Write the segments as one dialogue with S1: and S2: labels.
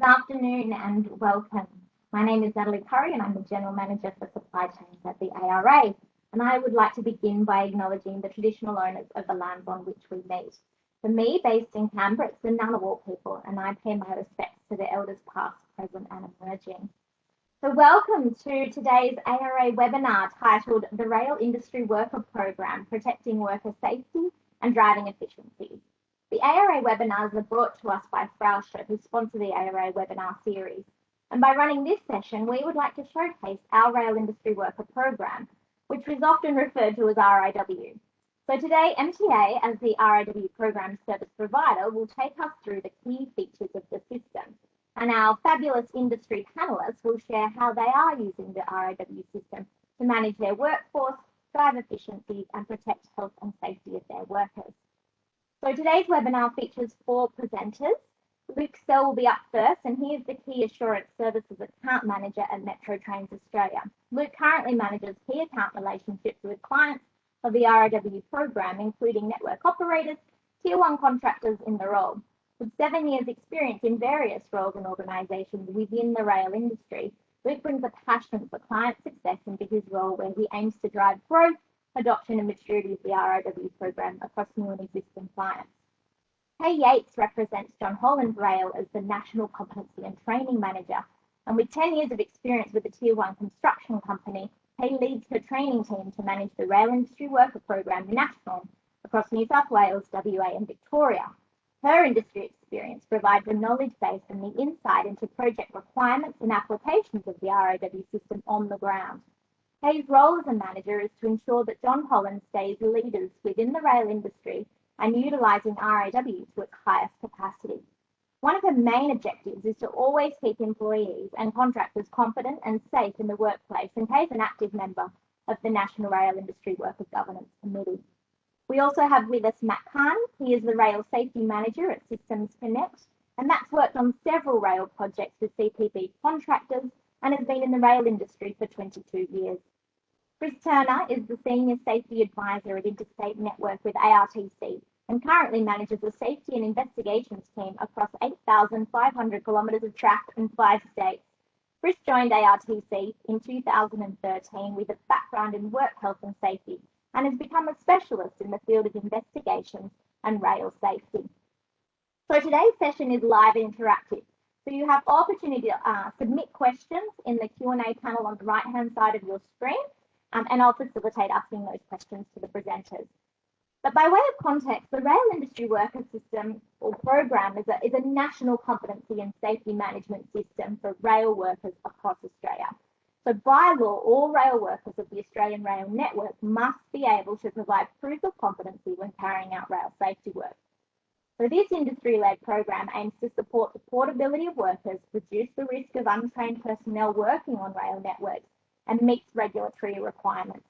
S1: Good afternoon and welcome. My name is Natalie Curry and I'm the General Manager for Supply Chains at the ARA. And I would like to begin by acknowledging the traditional owners of the lands on which we meet. For me, based in Canberra, it's the Ngunnawal people, and I pay my respects to the elders past, present and emerging. So welcome to today's ARA webinar titled The Rail Industry Worker Program, Protecting Worker Safety and Driving Efficiencies. The ARA webinars are brought to us by Frauscher, who sponsor the ARA webinar series. And by running this session, we would like to showcase our Rail Industry Worker Program, which is often referred to as RIW. So today, MTA, as the RIW Program Service Provider, will take us through the key features of the system. And our fabulous industry panelists will share how they are using the RIW system to manage their workforce, drive efficiencies, and protect health and safety of their workers. So today's webinar features 4 presenters. Luke Sell will be up first, and he is the Key Assurance Services Account Manager at Metro Trains Australia. Luke currently manages key account relationships with clients of the RIW program, including network operators, Tier 1 contractors in the role. With 7 years' experience in various roles and organisations within the rail industry, Luke brings a passion for client success into his role, where he aims to drive growth, adoption and maturity of the RIW program across new and existing clients. Kay Yates represents John Holland Rail as the National Competency and Training Manager, and with 10 years of experience with a Tier 1 construction company, Kay leads her training team to manage the Rail Industry Worker Program national across New South Wales, WA and Victoria. Her industry experience provides a knowledge base and the insight into project requirements and applications of the RIW system on the ground. Kay's role as a manager is to ensure that John Holland stays leaders within the rail industry and utilising RIW to its highest capacity. One of her main objectives is to always keep employees and contractors confident and safe in the workplace, and Kay's an active member of the National Rail Industry Worker Governance Committee. We also have with us Matt Carney. He is the Rail Safety Manager at Systems Connect, and Matt's worked on several rail projects with CPB contractors and has been in the rail industry for 22 years. Chris Turner is the Senior Safety Advisor at Interstate Network with ARTC and currently manages the Safety and Investigations team across 8,500 kilometres of track in 5 states. Chris joined ARTC in 2013 with a background in work health and safety and has become a specialist in the field of investigations and rail safety. So today's session is live and interactive. So you have opportunity to submit questions in the Q&A panel on the right-hand side of your screen. And I'll facilitate asking those questions to the presenters. But by way of context, the Rail Industry Worker System or Program is a national competency and safety management system for rail workers across Australia. So by law, all rail workers of the Australian Rail Network must be able to provide proof of competency when carrying out rail safety work. So this industry-led program aims to support the portability of workers, reduce the risk of untrained personnel working on rail networks, and meets regulatory requirements.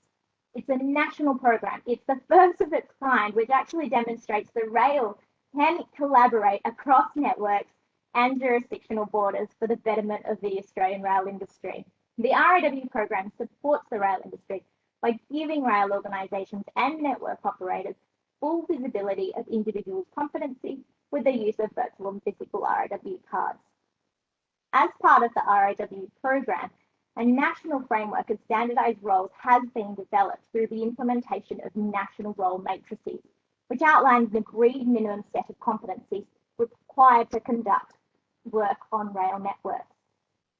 S1: It's a national program. It's the first of its kind, which actually demonstrates the rail can collaborate across networks and jurisdictional borders for the betterment of the Australian rail industry. The RIW program supports the rail industry by giving rail organisations and network operators full visibility of individuals' competency with the use of virtual and physical RIW cards. As part of the RIW program, a national framework of standardised roles has been developed through the implementation of national role matrices, which outlines the agreed minimum set of competencies required to conduct work on rail networks.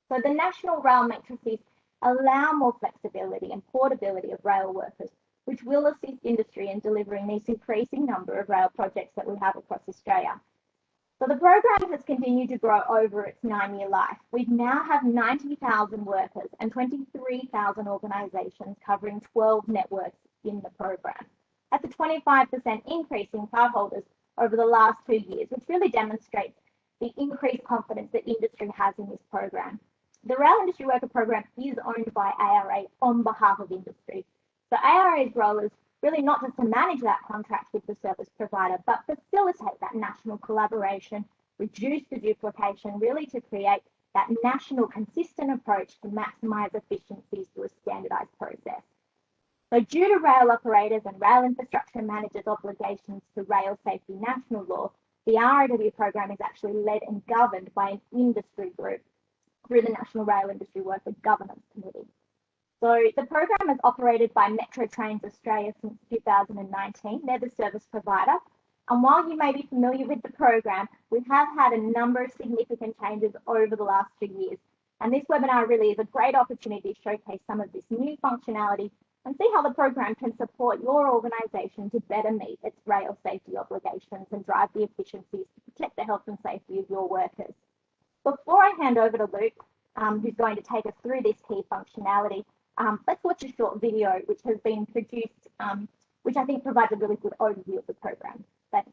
S1: So the national rail matrices allow more flexibility and portability of rail workers, which will assist industry in delivering this increasing number of rail projects that we have across Australia. So the program has continued to grow over its 9-year life. We now have 90,000 workers and 23,000 organisations covering 12 networks in the program. That's a 25% increase in cardholders over the last 2 years, which really demonstrates the increased confidence that industry has in this program. The Rail Industry Worker Program is owned by ARA on behalf of industry. So ARA's role is really not just to manage that contract with the service provider, but facilitate that national collaboration, reduce the duplication, really to create that national consistent approach to maximise efficiencies through a standardised process. So due to rail operators and rail infrastructure managers' obligations to rail safety national law, The RIW program is actually led and governed by an industry group through the National Rail Industry Worker Governance Committee. So the program is operated by Metro Trains Australia since 2019. They're the service provider. And while you may be familiar with the program, we have had a number of significant changes over the last 2 years. And this webinar really is a great opportunity to showcase some of this new functionality and see how the program can support your organisation to better meet its rail safety obligations and drive the efficiencies to protect the health and safety of your workers. Before I hand over to Luke, who's going to take us through this key functionality, let's watch a short video which has been produced, which I think provides a really good overview of the program. Thanks.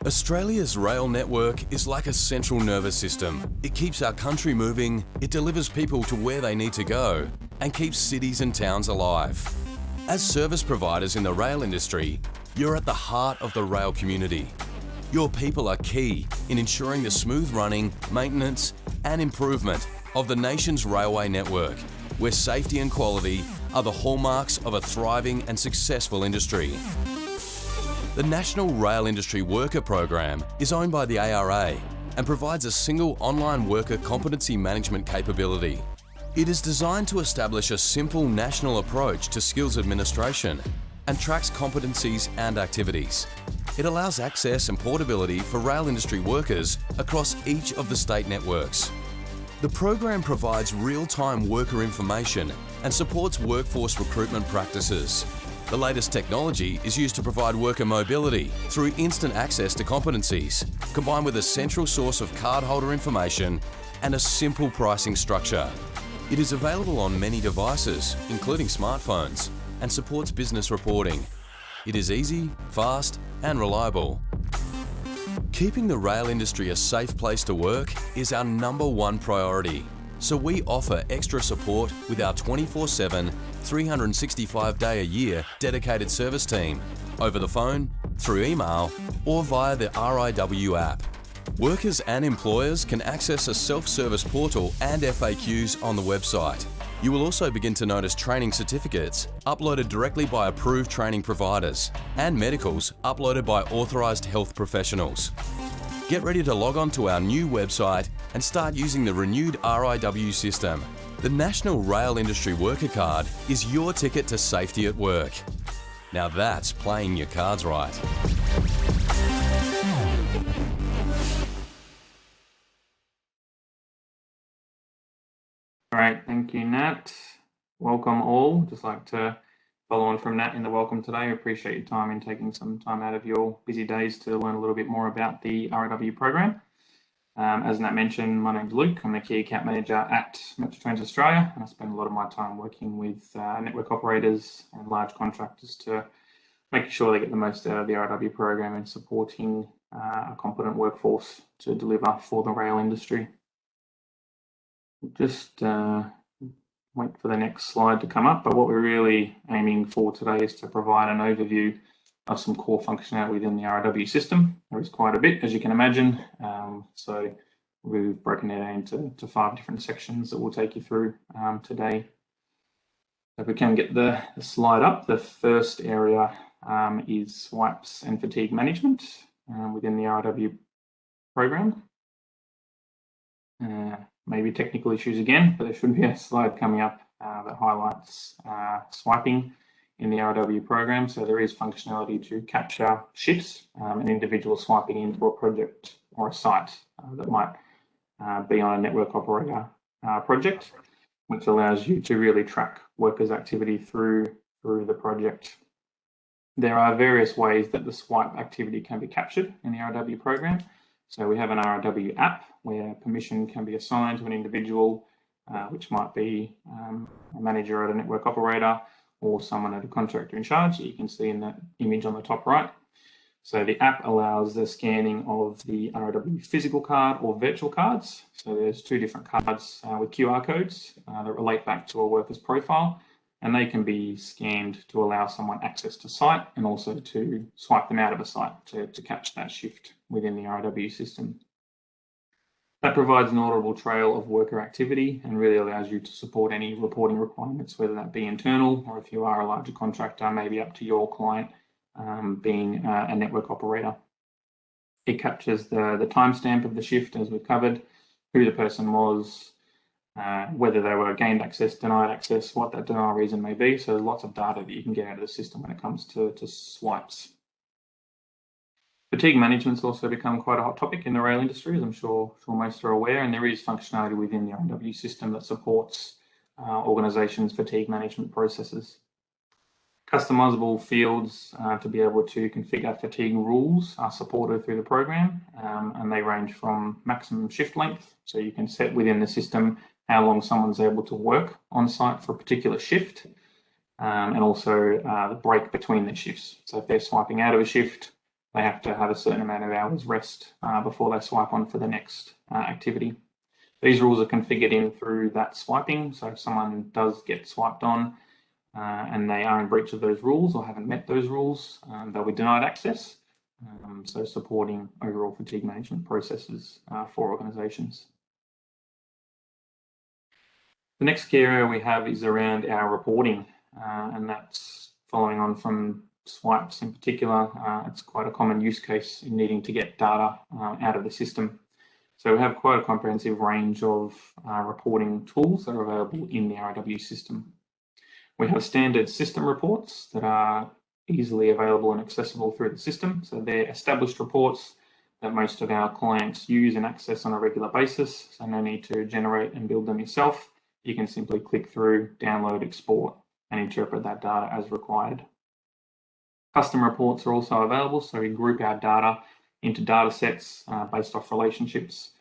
S2: Australia's rail network is like a central nervous system. It keeps our country moving, it delivers people to where they need to go, and keeps cities and towns alive. As service providers in the rail industry, you're at the heart of the rail community. Your people are key in ensuring the smooth running, maintenance, and improvement of the nation's railway network, where safety and quality are the hallmarks of a thriving and successful industry. The National Rail Industry Worker Program is owned by the ARA and provides a single online worker competency management capability. It is designed to establish a simple national approach to skills administration and tracks competencies and activities. It allows access and portability for rail industry workers across each of the state networks. The program provides real-time worker information and supports workforce recruitment practices. The latest technology is used to provide worker mobility through instant access to competencies, combined with a central source of cardholder information and a simple pricing structure. It is available on many devices, including smartphones, and supports business reporting. It is easy, fast, and reliable. Keeping the rail industry a safe place to work is our #1 priority. So we offer extra support with our 24/7, 365-day-a-year dedicated service team, over the phone, through email, or via the RIW app. Workers and employers can access a self-service portal and FAQs on the website. You will also begin to notice training certificates uploaded directly by approved training providers and medicals uploaded by authorised health professionals. Get ready to log on to our new website and start using the renewed RIW system. The National Rail Industry Worker Card is your ticket to safety at work. Now that's playing your cards right.
S3: All right, thank you, Nat. Welcome all. Just like to follow on from Nat in the welcome today. I appreciate your time in taking some time out of your busy days to learn a little bit more about the RIW program. As Nat mentioned, my name's Luke. I'm the Key Account Manager at Metro Trains Australia, and I spend a lot of my time working with network operators and large contractors to make sure they get the most out of the RIW program and supporting a competent workforce to deliver for the rail industry. Just wait for the next slide to come up, but what we're really aiming for today is to provide an overview of some core functionality within the RIW system. There is quite a bit, as you can imagine, so we've broken it into 5 different sections that we'll take you through today. If we can get the slide up, the first area is swipes and fatigue management within the RIW program. Maybe technical issues again, but there should be a slide coming up that highlights swiping in the RIW program. So there is functionality to capture shifts and individual swiping into a project or a site that might be on a network operator project, which allows you to really track workers' activity through the project. There are various ways that the swipe activity can be captured in the RIW program. So we have an RIW app where permission can be assigned to an individual, which might be a manager at a network operator or someone at a contractor in charge that you can see in that image on the top right. So the app allows the scanning of the RIW physical card or virtual cards. So there's 2 different cards with QR codes that relate back to a worker's profile, and they can be scanned to allow someone access to site and also to swipe them out of a site to catch that shift within the RIW system. That provides an auditable trail of worker activity and really allows you to support any reporting requirements, whether that be internal or if you are a larger contractor, maybe up to your client being a network operator. It captures the timestamp of the shift, as we've covered, who the person was, whether they were gained access, denied access, what that denial reason may be. So there's lots of data that you can get out of the system when it comes to swipes. Fatigue management's also become quite a hot topic in the rail industry, as I'm sure most are aware, and there is functionality within the RIW system that supports organisations' fatigue management processes. Customizable fields to be able to configure fatigue rules are supported through the program, and they range from maximum shift length, so you can set within the system how long someone's able to work on site for a particular shift, and also the break between the shifts. So if they're swiping out of a shift, they have to have a certain amount of hours rest before they swipe on for the next activity. These rules are configured in through that swiping, so if someone does get swiped on and they are in breach of those rules or haven't met those rules, they'll be denied access, so supporting overall fatigue management processes for organisations. The next key area we have is around our reporting, and that's following on from swipes in particular. It's quite a common use case in needing to get data out of the system. So we have quite a comprehensive range of reporting tools that are available in the RIW system. We have standard system reports that are easily available and accessible through the system. So they're established reports that most of our clients use and access on a regular basis. So no need to generate and build them yourself. You can simply click through, download, export, and interpret that data as required. Custom reports are also available, so we group our data into data sets based off relationships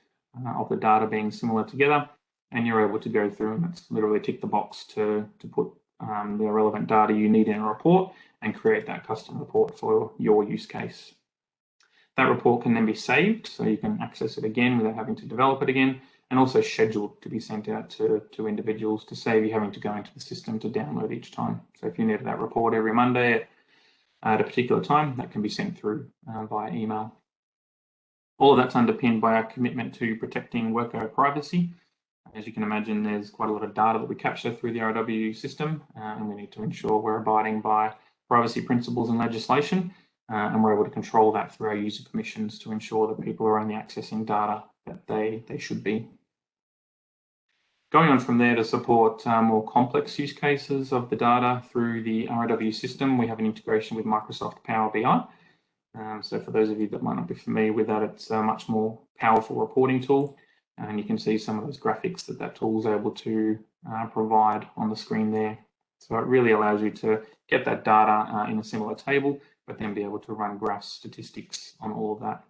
S3: of the data being similar together, and you're able to go through and it's literally tick the box to put the relevant data you need in a report and create that custom report for your use case. That report can then be saved, so you can access it again without having to develop it again, and also scheduled to be sent out to individuals to save you having to go into the system to download each time. So if you needed that report every Monday at a particular time, that can be sent through via email. All of that's underpinned by our commitment to protecting worker privacy. As you can imagine, there's quite a lot of data that we capture through the RIW system, and we need to ensure we're abiding by privacy principles and legislation, and we're able to control that through our user permissions to ensure that people are only accessing data that they should be. Going on from there to support more complex use cases of the data through the RIW system, we have an integration with Microsoft Power BI. So for those of you that might not be familiar with that, it's a much more powerful reporting tool. And you can see some of those graphics that tool is able to provide on the screen there. So it really allows you to get that data in a similar table, but then be able to run graph statistics on all of that.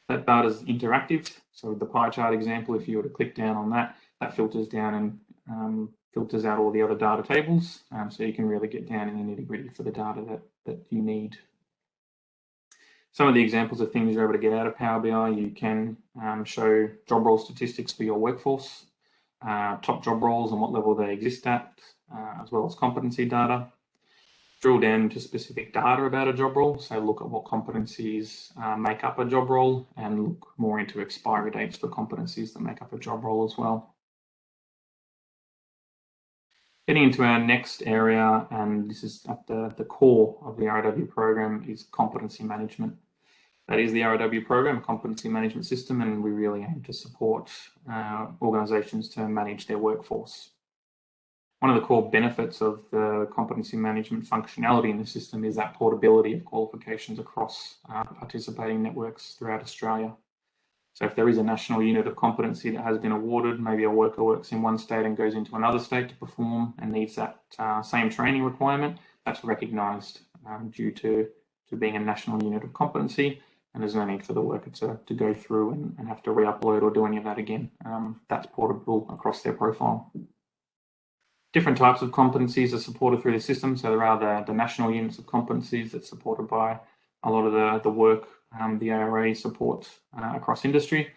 S3: That data is interactive. So with the pie chart example, if you were to click down on that, that filters down and filters out all the other data tables. So you can really get down in the nitty-gritty for the data that you need. Some of the examples of things you're able to get out of Power BI, you can show job role statistics for your workforce, top job roles and what level they exist at, as well as competency data. Drill down into specific data about a job role, so look at what competencies make up a job role and look more into expiry dates for competencies that make up a job role as well. Getting into our next area, and this is at the core of the RIW program, is competency management. That is the RIW program, a competency management system, and we really aim to support organisations to manage their workforce. One of the core benefits of the competency management functionality in the system is that portability of qualifications across participating networks throughout Australia. So if there is a national unit of competency that has been awarded, maybe a worker works in one state and goes into another state to perform and needs that same training requirement, that's recognised due to being a national unit of competency, and there's no need for the worker to go through and have to re-upload or do any of that again. That's portable across their profile. Different types of competencies are supported through the system. So there are the national units of competencies that's supported by a lot of the work the ARA supports across industry.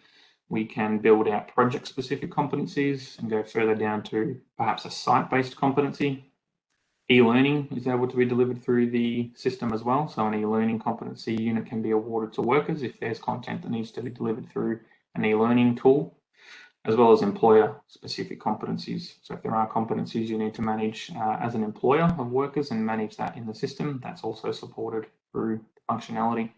S3: We can build out project-specific competencies and go further down to perhaps a site-based competency. E-learning is able to be delivered through the system as well. So an e-learning competency unit can be awarded to workers if there's content that needs to be delivered through an e-learning tool, as well as employer-specific competencies. So if there are competencies you need to manage as an employer of workers and manage that in the system, that's also supported through functionality.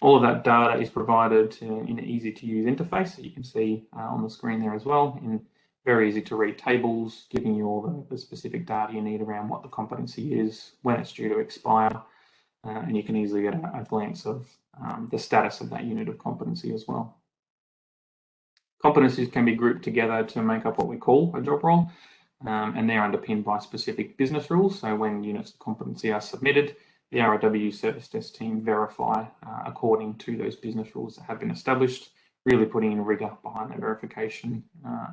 S3: All of that data is provided in an easy-to-use interface that you can see on the screen there as well, in very easy-to-read tables, giving you all the specific data you need around what the competency is, when it's due to expire, and you can easily get a glance of the status of that unit of competency as well. Competencies can be grouped together to make up what we call a job role, and they're underpinned by specific business rules. So when units of competency are submitted, the RIW service desk team verify according to those business rules that have been established, really putting in rigor behind the verification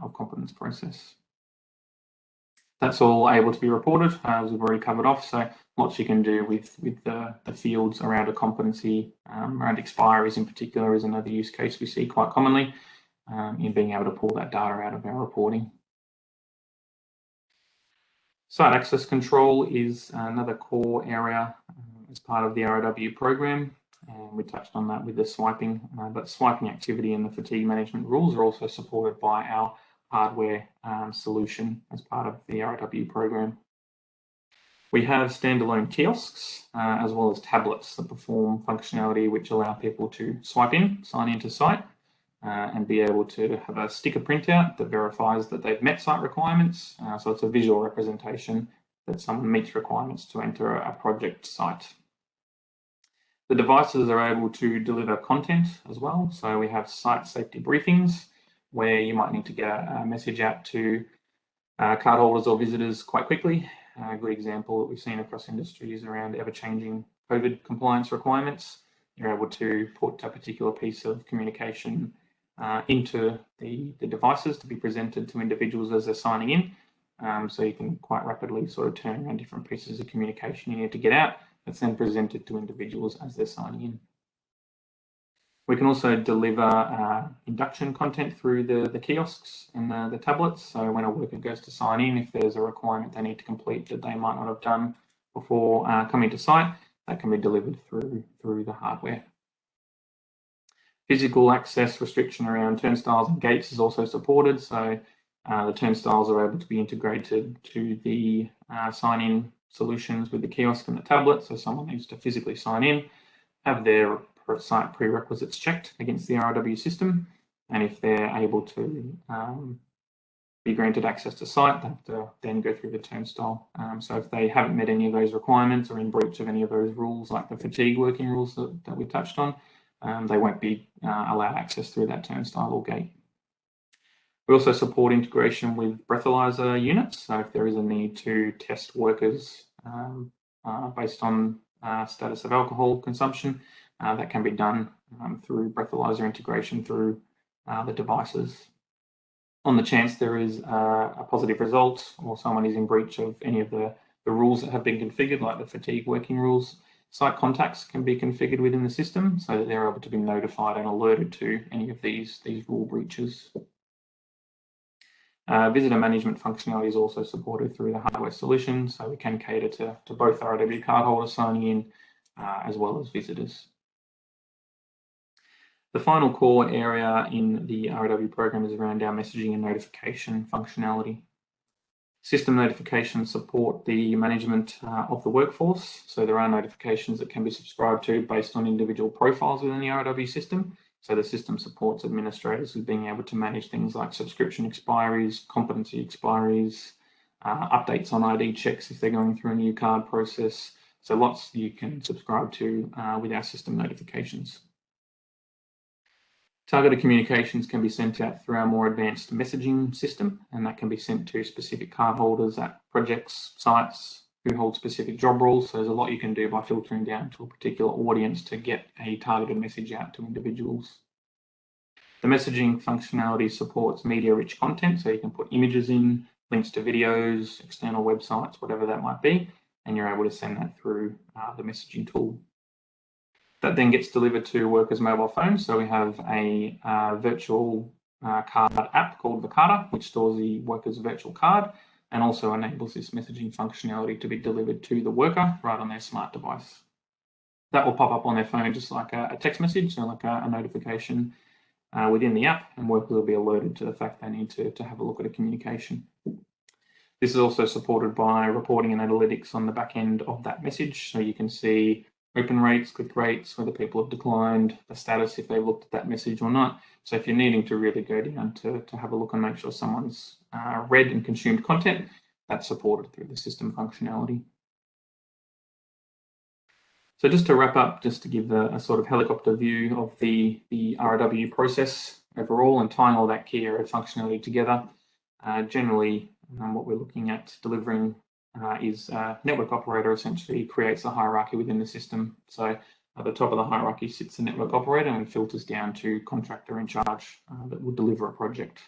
S3: of competence process. That's all able to be reported, as we've already covered off. So lots you can do with the fields around a competency, around expiries in particular is another use case we see quite commonly in being able to pull that data out of our reporting. Site access control is another core area as part of the RIW program, and we touched on that with the swiping, but swiping activity and the fatigue management rules are also supported by our hardware solution as part of the RIW program. We have standalone kiosks as well as tablets that perform functionality which allow people to swipe in, sign into site, and be able to have a sticker printout that verifies that they've met site requirements. So it's a visual representation that someone meets requirements to enter a project site. The devices are able to deliver content as well. So we have site safety briefings where you might need to get a message out to cardholders or visitors quite quickly. A good example that we've seen across industries around ever-changing COVID compliance requirements. You're able to put a particular piece of communication into the devices to be presented to individuals as they're signing in. So you can quite rapidly sort of turn around different pieces of communication you need to get out that's then presented to individuals as they're signing in. We can also deliver induction content through the kiosks and the tablets. So when a worker goes to sign in, if there's a requirement they need to complete that they might not have done before coming to site, that can be delivered through the hardware. Physical access restriction around turnstiles and gates is also supported. So the turnstiles are able to be integrated to the sign-in solutions with the kiosk and the tablet. So someone needs to physically sign in, have their site prerequisites checked against the RIW system. And if they're able to be granted access to site, they have to then go through the turnstile. So if they haven't met any of those requirements or in breach of any of those rules, like the fatigue working rules that we touched on, they won't be allowed access through that turnstile or gate. We also support integration with breathalyzer units. So if there is a need to test workers based on status of alcohol consumption, that can be done through breathalyzer integration through the devices. On the chance there is a positive result or someone is in breach of any of the rules that have been configured, like the fatigue working rules, site contacts can be configured within the system so that they're able to be notified and alerted to any of these rule breaches. Visitor management functionality is also supported through the hardware solution, so we can cater to both RIW cardholders signing in as well as visitors. The final core area in the RIW program is around our messaging and notification functionality. System notifications support the management of the workforce. So there are notifications that can be subscribed to based on individual profiles within the RIW system. So the system supports administrators with being able to manage things like subscription expiries, competency expiries, updates on ID checks if they're going through a new card process. So lots you can subscribe to with our system notifications. Targeted communications can be sent out through our more advanced messaging system, and that can be sent to specific cardholders at projects, sites who hold specific job roles. So there's a lot you can do by filtering down to a particular audience to get a targeted message out to individuals. The messaging functionality supports media-rich content, so you can put images in, links to videos, external websites, whatever that might be, and you're able to send that through the messaging tool. That then gets delivered to workers' mobile phones. So we have a virtual card app called Vaccination, which stores the worker's virtual card and also enables this messaging functionality to be delivered to the worker right on their smart device. That will pop up on their phone just like a text message, so like a notification within the app, and workers will be alerted to the fact they need to have a look at a communication. This is also supported by reporting and analytics on the back end of that message. So you can see open rates, click rates, whether people have declined, the status if they've looked at that message or not. So if you're needing to really go down to have a look and make sure someone's read and consumed content, that's supported through the system functionality. So just to wrap up, just to give a sort of helicopter view of the RIW process overall and tying all that key area functionality together, generally what we're looking at delivering is network operator essentially creates a hierarchy within the system. So at the top of the hierarchy sits the network operator and filters down to contractor in charge that will deliver a project.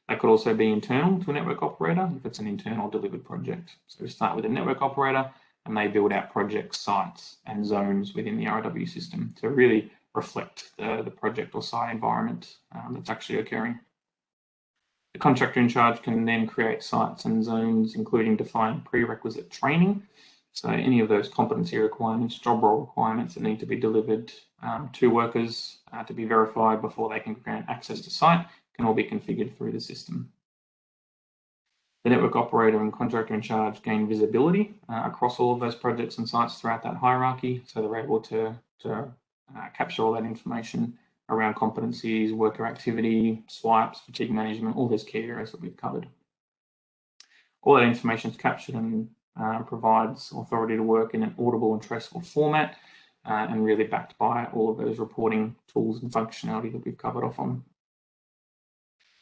S3: That could also be internal to a network operator if it's an internal delivered project. So we start with a network operator and they build out project sites and zones within the RIW system to really reflect the project or site environment that's actually occurring. The contractor in charge can then create sites and zones, including define prerequisite training. So any of those competency requirements, job role requirements that need to be delivered to workers to be verified before they can grant access to site can all be configured through the system. The network operator and contractor in charge gain visibility across all of those projects and sites throughout that hierarchy, so they're able to capture all that information around competencies, worker activity, swipes, fatigue management, all those key areas that we've covered. All that information is captured and provides authority to work in an audible and traceable format and really backed by all of those reporting tools and functionality that we've covered off on.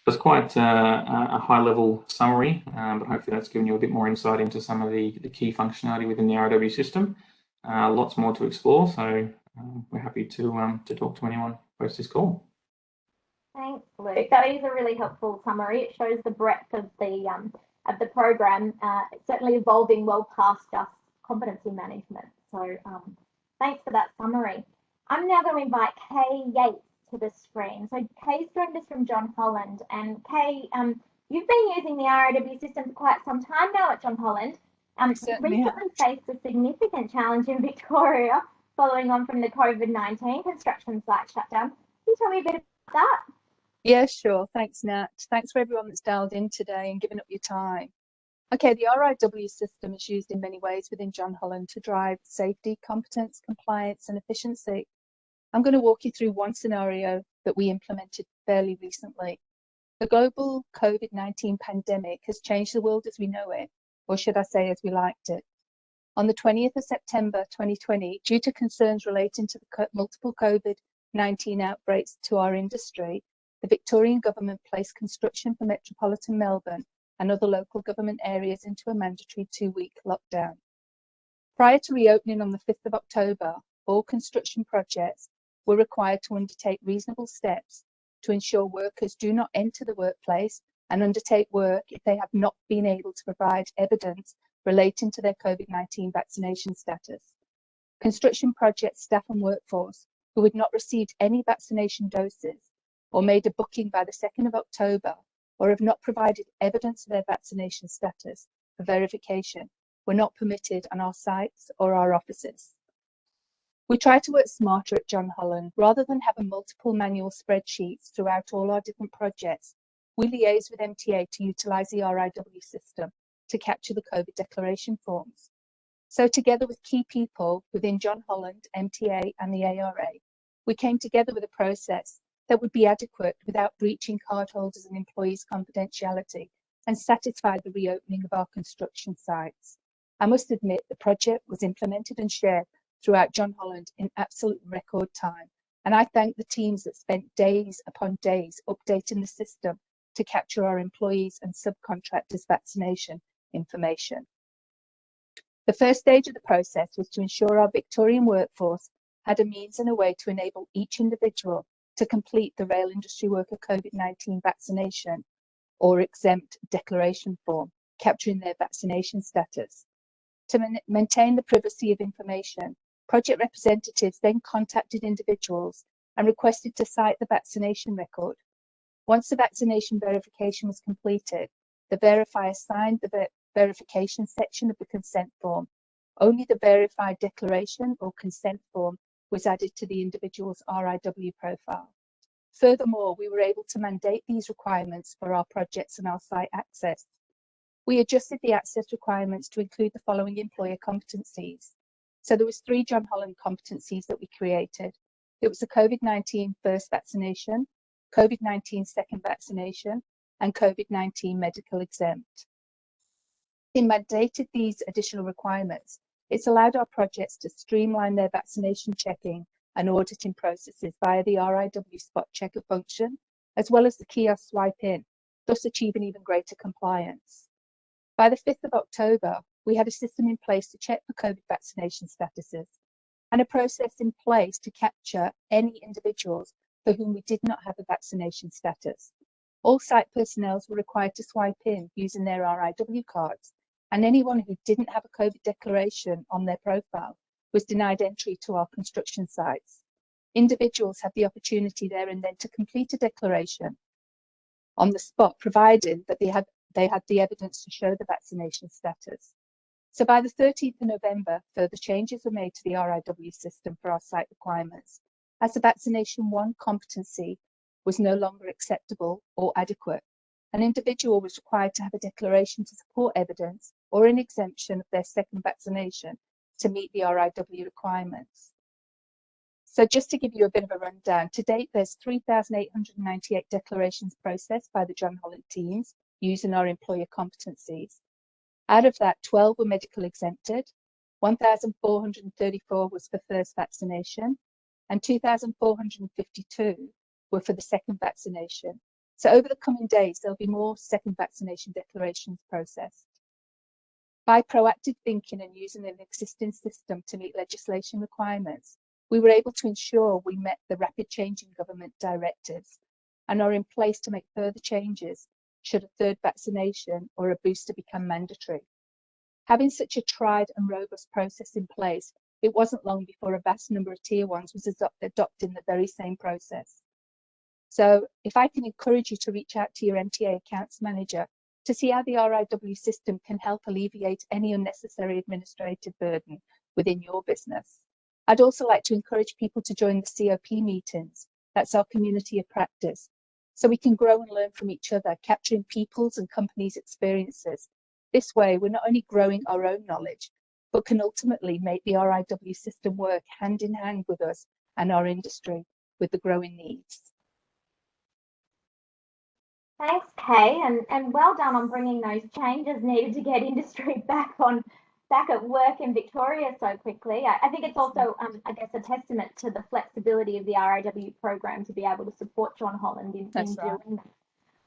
S3: That's quite a high-level summary, but hopefully that's given you a bit more insight into some of the key functionality within the RIW system. Lots more to explore, so we're happy to talk to anyone post this call.
S1: Thanks, Luke. That is a really helpful summary. It shows the breadth of the program. It's certainly evolving well past just competency management. So thanks for that summary. I'm now going to invite Kay Yates to the screen. So Kay's joined us from John Holland, and Kay, you've been using the RIW system for quite some time now at John Holland. Recently faced a significant challenge in Victoria following on from the COVID-19 construction site shutdown. Can you tell me a bit about that?
S4: Yeah, sure. Thanks, Nat. Thanks for everyone that's dialed in today and given up your time. Okay, the RIW system is used in many ways within John Holland to drive safety, competence, compliance, and efficiency. I'm going to walk you through one scenario that we implemented fairly recently. The global COVID-19 pandemic has changed the world as we know it, or should I say as we liked it. On the 20th of September 2020, due to concerns relating to the multiple COVID-19 outbreaks to our industry, the Victorian government placed construction for metropolitan Melbourne and other local government areas into a mandatory 2-week lockdown. Prior to reopening on the 5th of October, all construction projects were required to undertake reasonable steps to ensure workers do not enter the workplace and undertake work if they have not been able to provide evidence relating to their COVID-19 vaccination status. Construction project staff and workforce who had not received any vaccination doses or made a booking by the 2nd of October or have not provided evidence of their vaccination status for verification were not permitted on our sites or our offices. We try to work smarter at John Holland. Rather than having multiple manual spreadsheets throughout all our different projects, we liaise with MTA to utilise the RIW system to capture the COVID declaration forms. So together with key people within John Holland, MTA and the ARA, we came together with a process that would be adequate without breaching cardholders and employees' confidentiality and satisfy the reopening of our construction sites. I must admit the project was implemented and shared throughout John Holland in absolute record time, and I thank the teams that spent days upon days updating the system to capture our employees and subcontractors' vaccination information. The first stage of the process was to ensure our Victorian workforce had a means and a way to enable each individual to complete the rail industry worker COVID-19 vaccination or exempt declaration form, capturing their vaccination status. To maintain the privacy of information, project representatives then contacted individuals and requested to cite the vaccination record. Once the vaccination verification was completed, the verifier signed the verification section of the consent form. Only the verified declaration or consent form was added to the individual's RIW profile. Furthermore, we were able to mandate these requirements for our projects and our site access. We adjusted the access requirements to include the following employer competencies. So there was 3 John Holland competencies that we created. It was the COVID-19 first vaccination, COVID-19 second vaccination, and COVID-19 medical exempt. In mandated these additional requirements, it's allowed our projects to streamline their vaccination checking and auditing processes via the RIW spot checker function, as well as the kiosk swipe in, thus achieving even greater compliance. By the 5th of October, we had a system in place to check for COVID vaccination statuses and a process in place to capture any individuals for whom we did not have a vaccination status. All site personnel were required to swipe in using their RIW cards, and anyone who didn't have a COVID declaration on their profile was denied entry to our construction sites. Individuals had the opportunity there and then to complete a declaration on the spot, provided that they had the evidence to show the vaccination status. So by the 13th of November, further changes were made to the RIW system for our site requirements, as the vaccination 1 competency was no longer acceptable or adequate. An individual was required to have a declaration to support evidence or an exemption of their second vaccination to meet the RIW requirements. So just to give you a bit of a rundown, to date there's 3,898 declarations processed by the John Holland teams using our employer competencies. Out of that, 12 were medical exempted, 1,434 was for first vaccination, and 2,452 were for the second vaccination. So over the coming days, there'll be more second vaccination declarations processed. By proactive thinking and using an existing system to meet legislation requirements, we were able to ensure we met the rapid changing government directives and are in place to make further changes should a third vaccination or a booster become mandatory. Having such a tried and robust process in place, it wasn't long before a vast number of tier 1s was adopting the very same process. So if I can encourage you to reach out to your MTA accounts manager to see how the RIW system can help alleviate any unnecessary administrative burden within your business. I'd also like to encourage people to join the COP meetings. That's our community of practice, so we can grow and learn from each other, capturing people's and companies' experiences. This way, we're not only growing our own knowledge, but can ultimately make the RIW system work hand in hand with us and our industry with the growing needs.
S1: Thanks, Kay, and well done on bringing those changes needed to get industry back at work in Victoria so quickly. I think it's also, I guess, a testament to the flexibility of the RIW program to be able to support John Holland in doing that.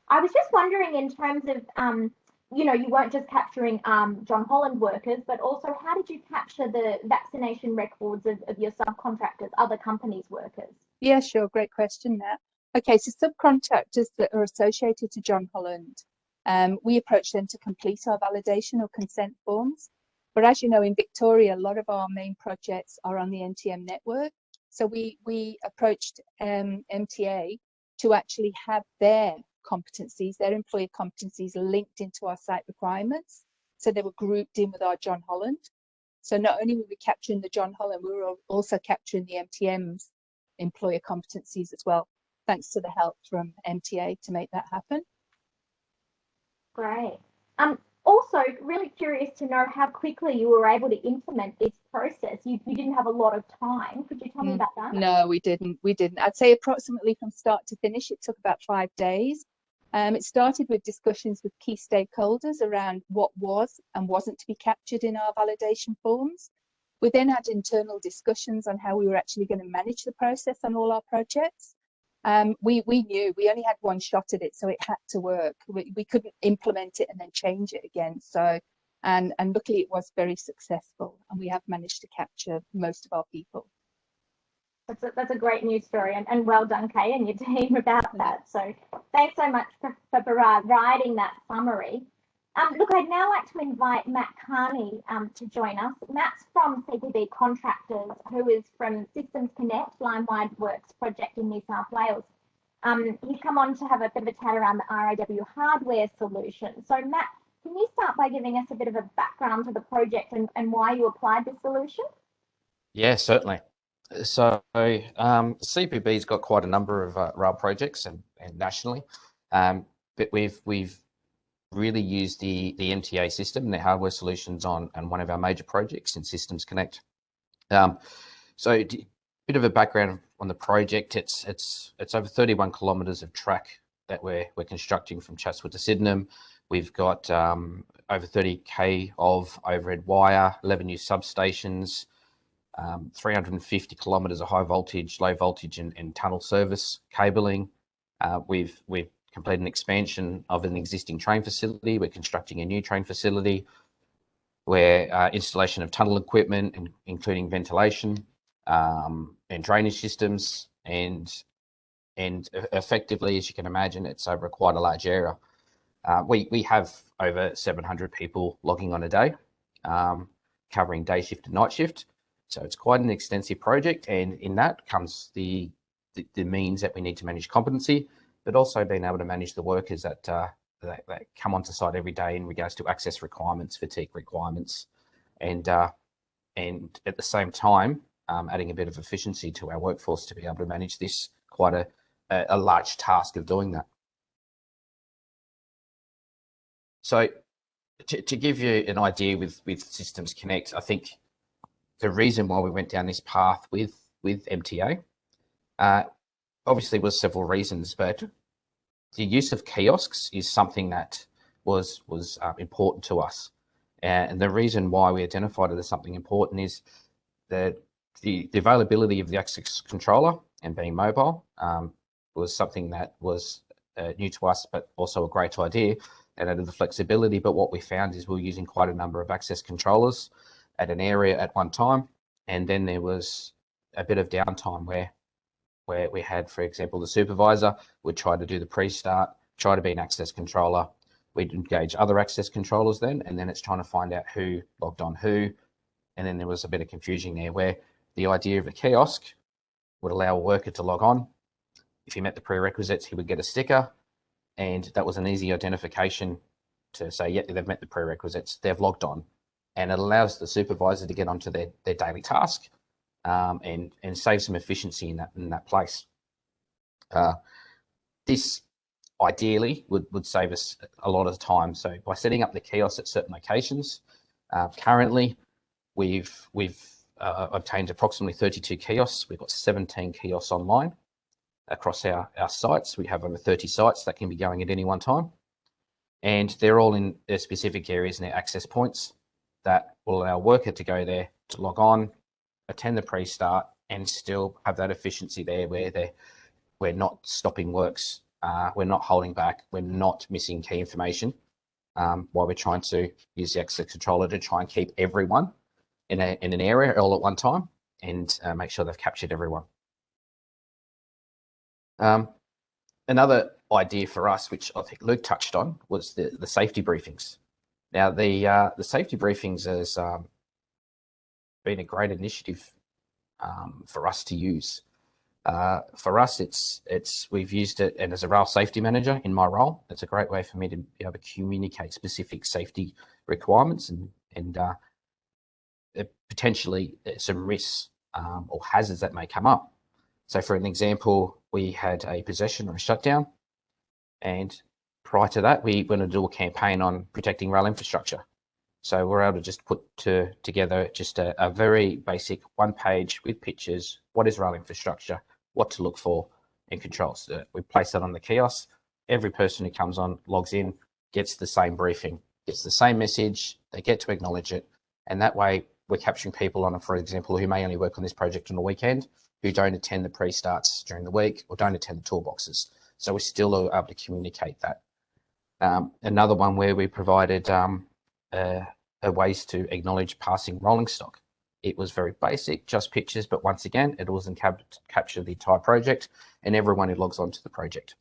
S1: I was just wondering, in terms of, you weren't just capturing John Holland workers, but also how did you capture the vaccination records of your subcontractors, other companies' workers?
S4: Yeah, sure. Great question, Nat. Okay, so subcontractors that are associated to John Holland, we approach them to complete our validation or consent forms. But as you know, in Victoria, a lot of our main projects are on the NTM network. So we approached MTA to actually have their competencies, their employer competencies linked into our site requirements. So they were grouped in with our John Holland. So not only were we capturing the John Holland, we were also capturing the MTM's employer competencies as well, thanks to the help from MTA to make that happen.
S1: Great. Also, really curious to know how quickly you were able to implement this process. You didn't have a lot of time. Could you tell me about that?
S4: No, we didn't. I'd say approximately from start to finish, it took about 5 days. It started with discussions with key stakeholders around what was and wasn't to be captured in our validation forms. We then had internal discussions on how we were actually going to manage the process on all our projects. We knew we only had one shot at it, so it had to work. We couldn't implement it and then change it again. So, and luckily it was very successful, and we have managed to capture most of our people.
S1: That's a great news story, and well done, Kay, and your team about that. So thanks so much for providing that summary. Look, I'd now like to invite Matt Carney to join us. Matt's from CPB Contractors, who is from Systems Connect, line-wide works project in New South Wales. He's come on to have a bit of a chat around the RIW hardware solution. So Matt, can you start by giving us a bit of a background to the project and why you applied this solution?
S5: Yeah, certainly. So CPB's got quite a number of rail projects and nationally, but we've really used the MTA system and their hardware solutions on one of our major projects in Systems Connect. So a bit of a background on the project. It's over 31 kilometres of track that we're constructing from Chatswood to Sydenham. We've got over 30k of overhead wire, 11 new substations, 350 kilometres of high voltage, low voltage and tunnel service cabling. We've completed an expansion of an existing train facility. We're constructing a new train facility where installation of tunnel equipment, including ventilation and drainage systems, and effectively, as you can imagine, it's over quite a large area. We have over 700 people logging on a day, covering day shift and night shift. So it's quite an extensive project, and in that comes the means that we need to manage competency, but also being able to manage the workers that come onto site every day in regards to access requirements, fatigue requirements, and at the same time adding a bit of efficiency to our workforce to be able to manage this quite a large task of doing that. So to give you an idea with Systems Connect, I think the reason why we went down this path with MTA obviously was several reasons, but the use of kiosks is something that was important to us. And the reason why we identified it as something important is that the availability of the access controller and being mobile was something that was new to us, but also a great idea and added the flexibility. But what we found is we were using quite a number of access controllers at an area at one time, and then there was a bit of downtime where we had, for example, the supervisor would try to do the pre-start, try to be an access controller. We'd engage other access controllers then, and then it's trying to find out who logged on who. And then there was a bit of confusion there where the idea of a kiosk would allow a worker to log on. If he met the prerequisites, he would get a sticker, and that was an easy identification to say, yeah, they've met the prerequisites, they've logged on. And it allows the supervisor to get onto their daily task and save some efficiency in that place. This ideally would save us a lot of time. So by setting up the kiosks at certain locations, currently we've obtained approximately 32 kiosks. We've got 17 kiosks online across our sites. We have over 30 sites that can be going at any one time. And they're all in their specific areas and their access points that will allow a worker to go there to log on, attend the pre-start, and still have that efficiency there where we're not stopping works, we're not holding back, we're not missing key information while we're trying to use the access controller to try and keep everyone in an area all at one time and make sure they've captured everyone. Another idea for us, which I think Luke touched on, was the safety briefings. Now, the safety briefings has been a great initiative for us to use. For us, we've used it, and as a rail safety manager in my role, it's a great way for me to be able to communicate specific safety requirements and potentially some risks or hazards that may come up. So for an example, we had a possession or a shutdown, and prior to that, we went to do a campaign on protecting rail infrastructure. So we're able to just put together just a very basic one page with pictures, what is rail infrastructure, what to look for, and controls. We place that on the kiosk. Every person who comes on, logs in, gets the same briefing, gets the same message, they get to acknowledge it. And that way we're capturing people on, for example, who may only work on this project on a weekend, who don't attend the pre-starts during the week or don't attend the toolboxes. So we're still able to communicate that. Another one where we provided ways to acknowledge passing rolling stock. It was very basic, just pictures, but once again, it wasn't capture the entire project and everyone who logs on to the project.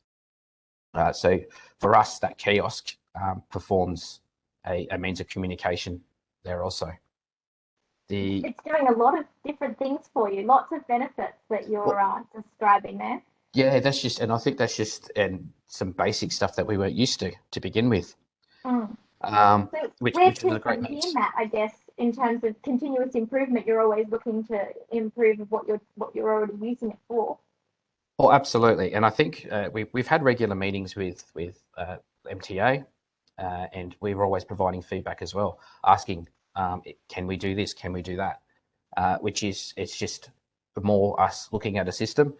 S5: So for us, that kiosk performs a means of communication there also.
S1: It's doing a lot of different things for you, lots of benefits that you're describing there.
S5: Yeah, that's just, and I think that's just some basic stuff that we weren't used to begin with.
S1: So
S5: Which
S1: where
S5: is
S1: to
S5: a great
S1: from
S5: means.
S1: here, Matt, I guess, in terms of continuous improvement, you're always looking to improve what you're already using it for.
S5: Oh, absolutely. And I think we've had regular meetings with MTA, and we were always providing feedback as well, asking, can we do this? Can we do that? It's just more us looking at a system,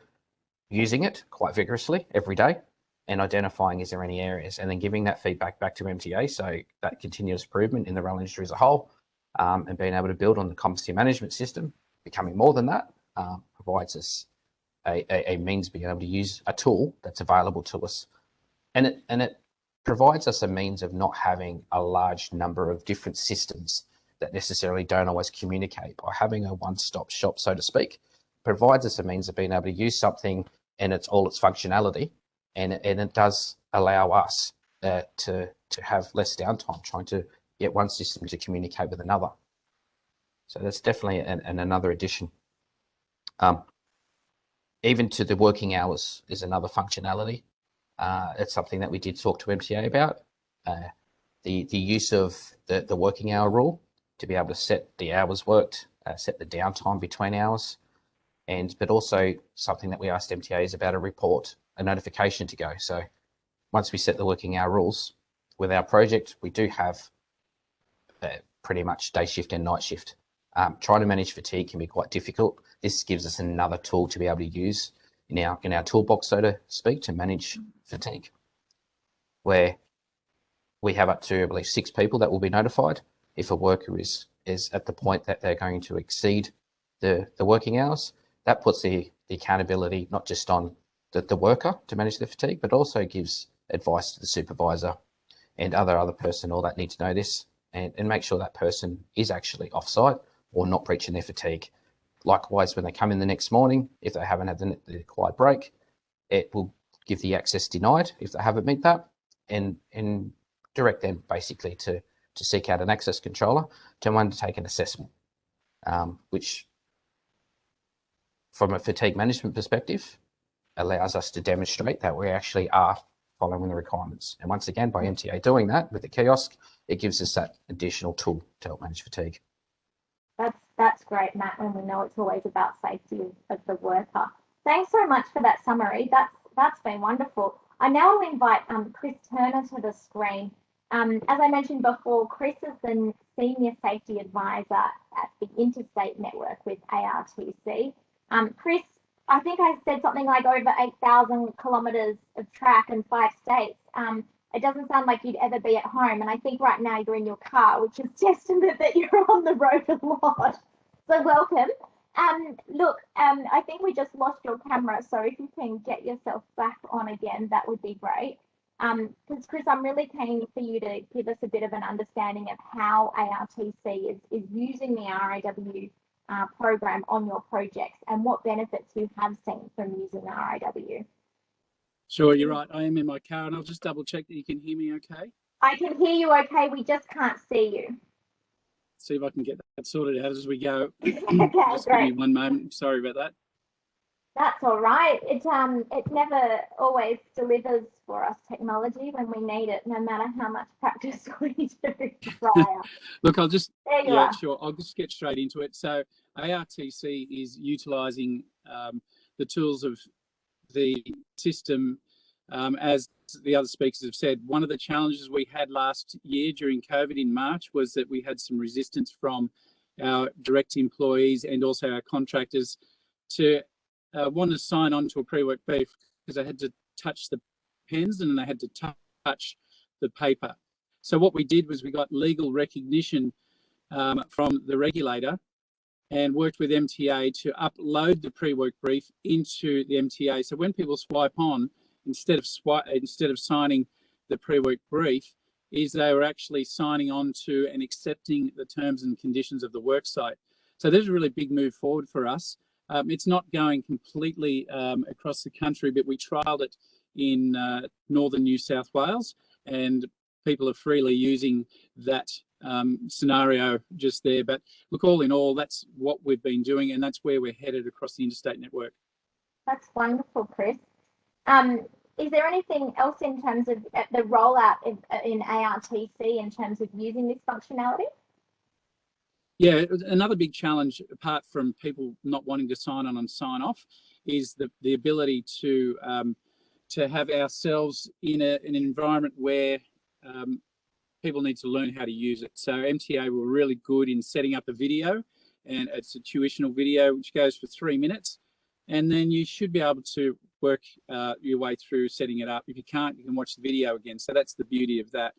S5: using it quite vigorously every day, and identifying is there any areas, and then giving that feedback back to MTA. So that continuous improvement in the rail industry as a whole, and being able to build on the competency management system, becoming more than that, provides us a means of being able to use a tool that's available to us, and it provides us a means of not having a large number of different systems that necessarily don't always communicate. By having a one-stop shop, so to speak, provides us a means of being able to use something and it's all its functionality, and it does allow us to have less downtime trying to get one system to communicate with another. So that's definitely another addition. Even to the working hours is another functionality. It's something that we did talk to MTA about. The use of the working hour rule to be able to set the hours worked, set the downtime between hours, but also something that we asked MTA is about a report, a notification to go. So once we set the working hour rules with our project, we do have pretty much day shift and night shift. Trying to manage fatigue can be quite difficult. This gives us another tool to be able to use in our toolbox, so to speak, to manage fatigue, where we have up to, I believe, 6 people that will be notified if a worker is at the point that they're going to exceed the working hours. That puts the accountability not just on the worker to manage the fatigue, but also gives advice to the supervisor and other personnel that need to know this, and make sure that person is actually off-site or not breaching their fatigue. Likewise, when they come in the next morning, if they haven't had the required break, it will give the access denied if they haven't met that, and direct them basically to seek out an access controller to undertake an assessment, which from a fatigue management perspective allows us to demonstrate that we actually are following the requirements. And once again, by MTA doing that with the kiosk, it gives us that additional tool to help manage fatigue.
S1: That's great, Matt, when we know it's always about safety of the worker. Thanks so much for that summary. That's been wonderful. I now invite Chris Turner to the screen. As I mentioned before, Chris is the Senior Safety Advisor at the Interstate Network with ARTC. Chris, I think I said something like over 8,000 kilometres of track in 5 states. It doesn't sound like you'd ever be at home, and I think right now you're in your car, which is testament that you're on the road a lot. So welcome. Look, I think we just lost your camera, so if you can get yourself back on again, that would be great. Because Chris, I'm really keen for you to give us a bit of an understanding of how ARTC is using the RIW program on your projects and what benefits you have seen from using the RIW.
S6: Sure, you're right. I am in my car, and I'll just double check that you can hear me okay.
S1: I can hear you okay. We just can't see you.
S6: See if I can get that sorted out as we go.
S1: Okay,
S6: just
S1: great.
S6: give me one moment. Sorry about that. That's
S1: all right. It never always delivers for us technology when we need it, no matter how much practice we do prior.
S6: Look, I'll just
S1: Sure.
S6: I'll just get straight into it. So ARTC is utilising the tools of the system, as the other speakers have said. One of the challenges we had last year during COVID in March was that we had some resistance from our direct employees and also our contractors to want to sign on to a pre-work brief because they had to touch the pens and they had to touch the paper. So what we did was we got legal recognition from the regulator and worked with MTA to upload the pre-work brief into the MTA. So when people swipe on, instead of signing the pre-work brief, they were actually signing on to and accepting the terms and conditions of the work site. So there's a really big move forward for us. It's not going completely across the country, but we trialled it in northern New South Wales, and people are freely using that scenario just there. But look, all in all, that's what we've been doing, and that's where we're headed across the interstate network.
S1: That's wonderful, Chris. Is there anything else in terms of the rollout in ARTC in terms of using this functionality?
S6: Yeah, another big challenge, apart from people not wanting to sign on and sign off, is the ability to have ourselves in an environment where people need to learn how to use it. So MTA were really good in setting up a video, and it's a tuitional video which goes for 3 minutes, and then you should be able to work your way through setting it up. If you can't, you can watch the video again. So that's the beauty of that.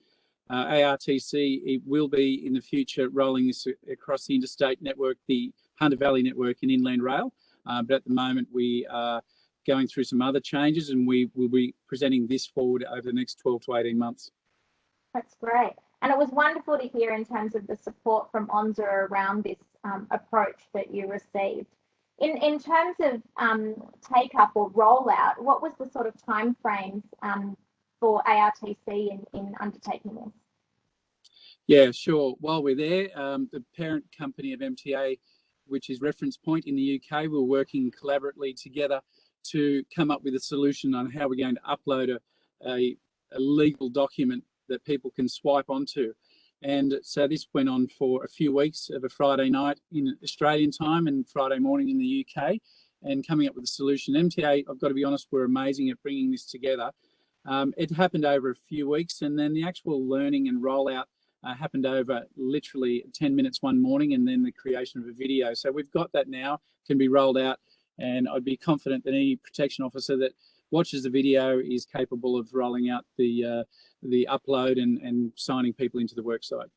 S6: ARTC, it will be in the future rolling this across the interstate network, the Hunter Valley network and Inland Rail. But at the moment we are going through some other changes, and we will be presenting this forward over the next 12 to 18 months.
S1: That's great. And it was wonderful to hear in terms of the support from ONSA around this approach that you received. In terms of take up or rollout, what was the sort of timeframes for ARTC in undertaking this?
S6: Yeah, sure. While we're there, the parent company of MTA, which is Reference Point in the UK, we're working collaboratively together to come up with a solution on how we're going to upload a legal document that people can swipe onto. And so this went on for a few weeks of a Friday night in Australian time and Friday morning in the UK, and coming up with a solution. MTA, I've got to be honest, were amazing at bringing this together. It happened over a few weeks, and then the actual learning and rollout happened over literally 10 minutes one morning, and then the creation of a video. So we've got that now, can be rolled out, and I'd be confident that any protection officer that watches the video is capable of rolling out the upload and signing people into the worksite.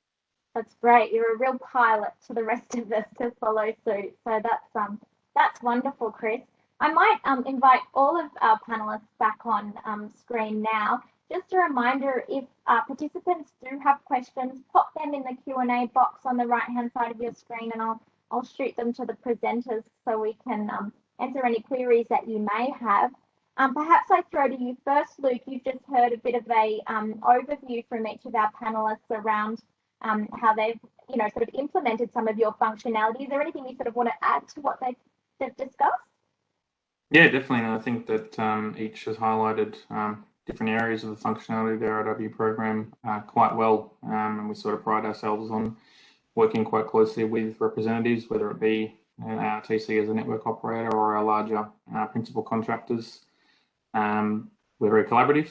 S1: That's great. You're a real pilot to the rest of us to follow suit. So that's wonderful, Chris. I might invite all of our panelists back on screen now. Just a reminder, if participants do have questions, pop them in the Q&A box on the right-hand side of your screen, and I'll shoot them to the presenters so we can answer any queries that you may have. Perhaps I throw to you first, Luke. You've just heard a bit of a overview from each of our panelists around how they've, sort of implemented some of your functionality. Is there anything you sort of want to add to what they've discussed?
S3: Yeah, definitely. And I think that each has highlighted different areas of the functionality of the RIW program quite well, and we sort of pride ourselves on working quite closely with representatives, whether it be ARTC as a network operator or our larger principal contractors. We're very collaborative.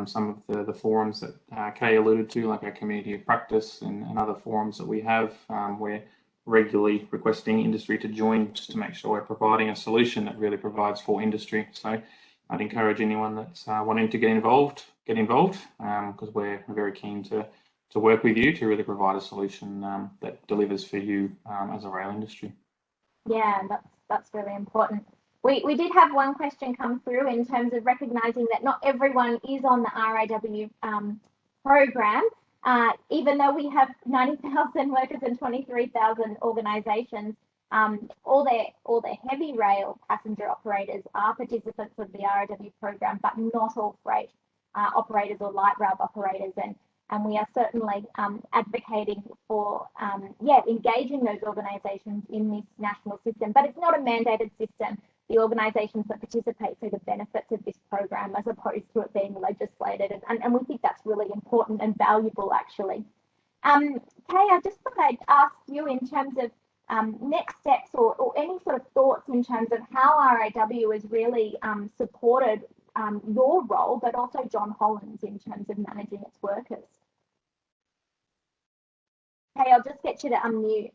S3: Some of the forums that Kay alluded to, like our community of practice and other forums that we have, we're regularly requesting industry to join just to make sure we're providing a solution that really provides for industry. So I'd encourage anyone that's wanting to get involved, because we're very keen to work with you to really provide a solution that delivers for you as a rail industry.
S1: Yeah, that's really important. We did have one question come through in terms of recognising that not everyone is on the RIW program. Even though we have 90,000 workers and 23,000 organisations, all their heavy rail passenger operators are participants of the RIW program, but not all freight operators or light rail operators. And we are certainly advocating for, engaging those organisations in this national system. But it's not a mandated system. The organisations that participate see the benefits of this program as opposed to it being legislated. And we think that's really important and valuable, actually. Kay, I just thought I'd ask you in terms of next steps or any sort of thoughts in terms of how RIW has really supported your role, but also John Holland's in terms of managing its workers. Kay, I'll just get you to unmute.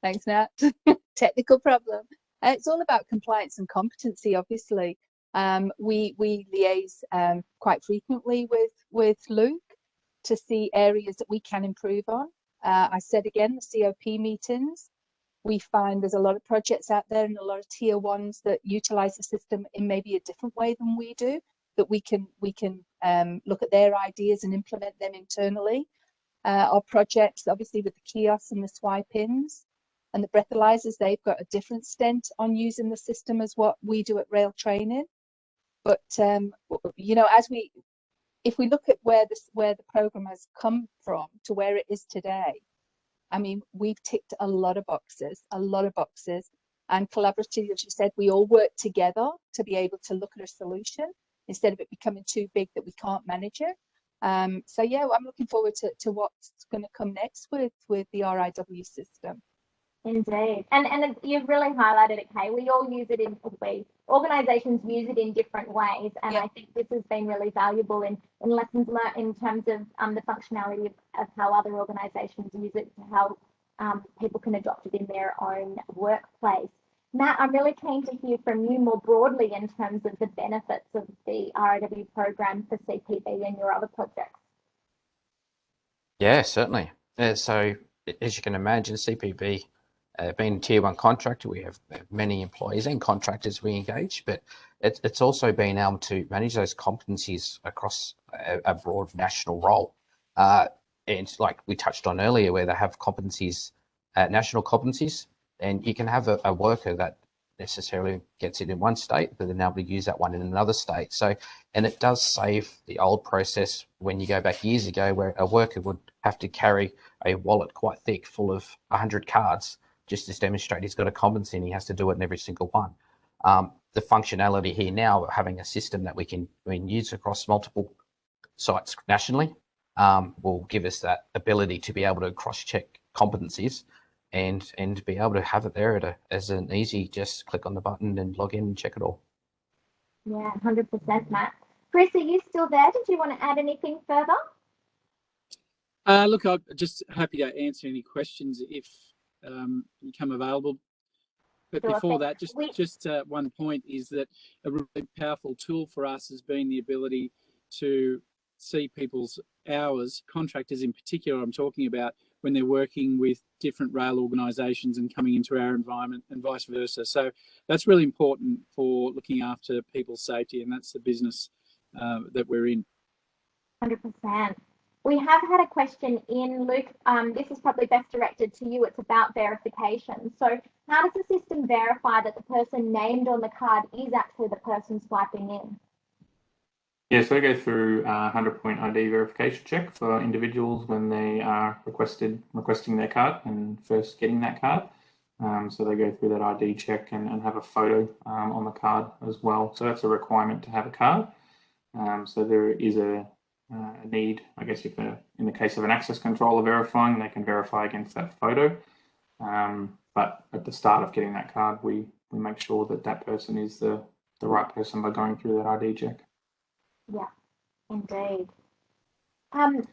S4: Thanks, Nat. Technical problem. It's all about compliance and competency, obviously. We liaise quite frequently with Luke to see areas that we can improve on. I said again, the COP meetings, we find there's a lot of projects out there and a lot of tier ones that utilise the system in maybe a different way than we do, that we can look at their ideas and implement them internally. Our projects, obviously with the kiosks and the swipe-ins and the breathalyzers, they've got a different stent on using the system as what we do at rail training. But if we look at where the program has come from to where it is today, I mean, we've ticked a lot of boxes, and collaboratively, as you said, we all work together to be able to look at a solution instead of it becoming too big that we can't manage it. So yeah, I'm looking forward to what's going to come next with the RIW system.
S1: Indeed, and you've really highlighted it, Kay. We all use it in ways. Organisations use it in different ways, and I think this has been really valuable in lessons learned in terms of the functionality of how other organisations use it to help people can adopt it in their own workplace. Matt, I'm really keen to hear from you more broadly in terms of the benefits of the RIW program for CPB and your other projects.
S5: Yeah, certainly. So as you can imagine, CPB being a tier 1 contractor, we have many employees and contractors we engage, but it's also being able to manage those competencies across a broad national role. And like we touched on earlier, where they have competencies, national competencies, and you can have a worker that necessarily gets it in one state, but then able to use that one in another state. So, and it does save the old process when you go back years ago, where a worker would have to carry a wallet quite thick full of 100 cards just to demonstrate he's got a competency and he has to do it in every single one. The functionality here now, having a system that we can use across multiple sites nationally, will give us that ability to be able to cross-check competencies and be able to have it there as an easy, just click on the button and log in and check it all.
S1: Yeah, 100%, Matt. Chris, are you still there? Did you want to add anything further?
S6: Look, I'm just happy to answer any questions if become available. But before that, just one point is that a really powerful tool for us has been the ability to see people's hours, contractors in particular I'm talking about, when they're working with different rail organisations and coming into our environment and vice versa. So that's really important for looking after people's safety, and that's the business that we're in.
S1: 100%. We have had a question in, Luke. This is probably best directed to you. It's about verification. So how does the system verify that the person named on the card is actually the person swiping in?
S3: Yeah, so we go through 100-point ID verification check for individuals when they are requesting their card and first getting that card. So they go through that ID check and have a photo on the card as well. So that's a requirement to have a card. So there is a need, I guess, if in the case of an access controller verifying, they can verify against that photo. But at the start of getting that card, we make sure that that person is the right person by going through that ID check.
S1: Yeah, indeed.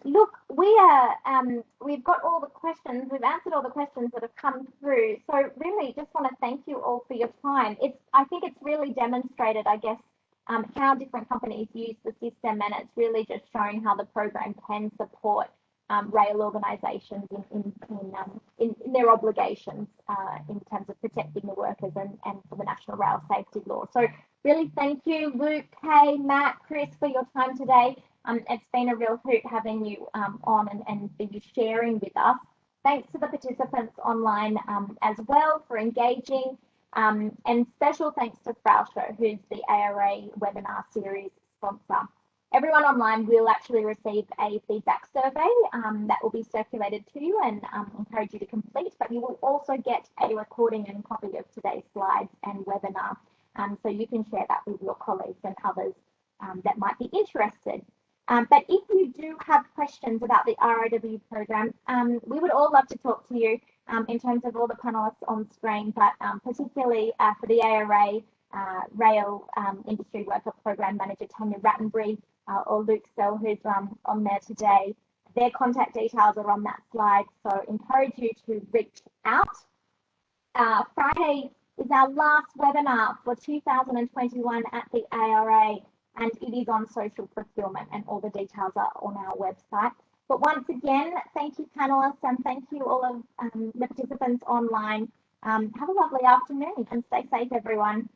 S1: Look, we've got all the questions. We've answered all the questions that have come through. So really, just want to thank you all for your time. I think it's really demonstrated, I guess, how different companies use the system, and it's really just shown how the program can support rail organisations in their obligations in terms of protecting the workers and for the National Rail Safety Law. So really thank you, Luke, Kay, Matt, Chris, for your time today. It's been a real hoot having you on and for you sharing with us. Thanks to the participants online as well for engaging. And special thanks to Frauscher, who's the ARA webinar series sponsor. Everyone online will actually receive a feedback survey that will be circulated to you and encourage you to complete, but you will also get a recording and copy of today's slides and webinar, so you can share that with your colleagues and others that might be interested. But if you do have questions about the RIW program, we would all love to talk to you in terms of all the panelists on screen, but particularly for the ARA Rail Industry Worker Program Manager Tanya Rattenbury or Luke Sell, who's on there today. Their contact details are on that slide, so encourage you to reach out. Friday is our last webinar for 2021 at the ARA, and it is on social procurement, and all the details are on our website. But once again, thank you, panelists, and thank you all of the participants online. Have a lovely afternoon and stay safe, everyone.